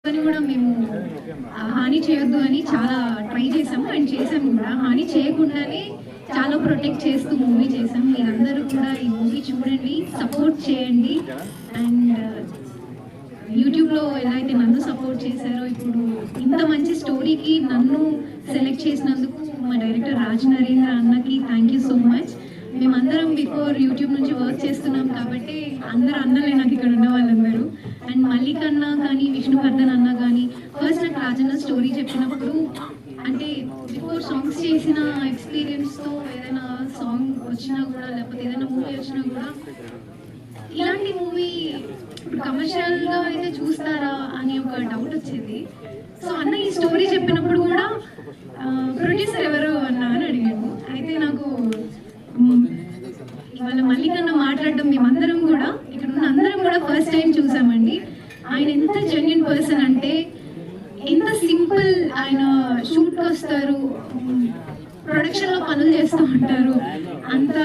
అని కూడా మేము హాని చేయొద్దు అని చాలా ట్రై చేసాము అండ్ చేసాము కూడా. హాని చేయకుండానే చాలా ప్రొటెక్ట్ చేస్తూ మూవీ చేసాము. మీరందరూ కూడా ఈ మూవీ చూడండి, సపోర్ట్ చేయండి. అండ్ యూట్యూబ్లో ఎలా అయితే నన్ను సపోర్ట్ చేశారో, ఇప్పుడు ఇంత మంచి స్టోరీకి నన్ను సెలెక్ట్ చేసినందుకు మా డైరెక్టర్ రాజ్ నరేంద్ర అన్నకి థ్యాంక్ యూ సో మచ్. మేమందరం బిఫోర్ యూట్యూబ్ నుంచి వర్క్ చేస్తున్నాం కాబట్టి అందరు అన్నలే నాకు ఇక్కడ ఉన్న వాళ్ళందరూ. అండ్ మల్లిక్ అన్న కానీ విష్ణువర్ధన్ అన్న కానీ ఫస్ట్ నాకు రాజన్న స్టోరీ చెప్పినప్పుడు, అంటే బిఫోర్ సాంగ్స్ చేసిన ఎక్స్పీరియన్స్తో ఏదైనా సాంగ్ వచ్చినా కూడా లేకపోతే ఏదైనా మూవీ వచ్చినా కూడా ఇలాంటి మూవీ ఇప్పుడు కమర్షియల్గా అయితే చూస్తారా అని ఒక డౌట్ వచ్చేది. సో అన్న ఈ స్టోరీ చెప్పినప్పుడు కూడా ప్రొడ్యూసర్ ఎవరు అన్న అని అడిగాను. అయితే నాకు ఇవాళ మల్లిక్ అన్న మాట్లాడడం మేమందరం కూడా ఇక్కడ ఉన్న అందరం కూడా ఫస్ట్ టైం చూసామండి. ఆయన ఎంత జెన్యున్ పర్సన్ అంటే, ఎంత సింపుల్ ఆయన షూట్కి వస్తారు, ప్రొడక్షన్లో పనులు చేస్తూ ఉంటారు, అంత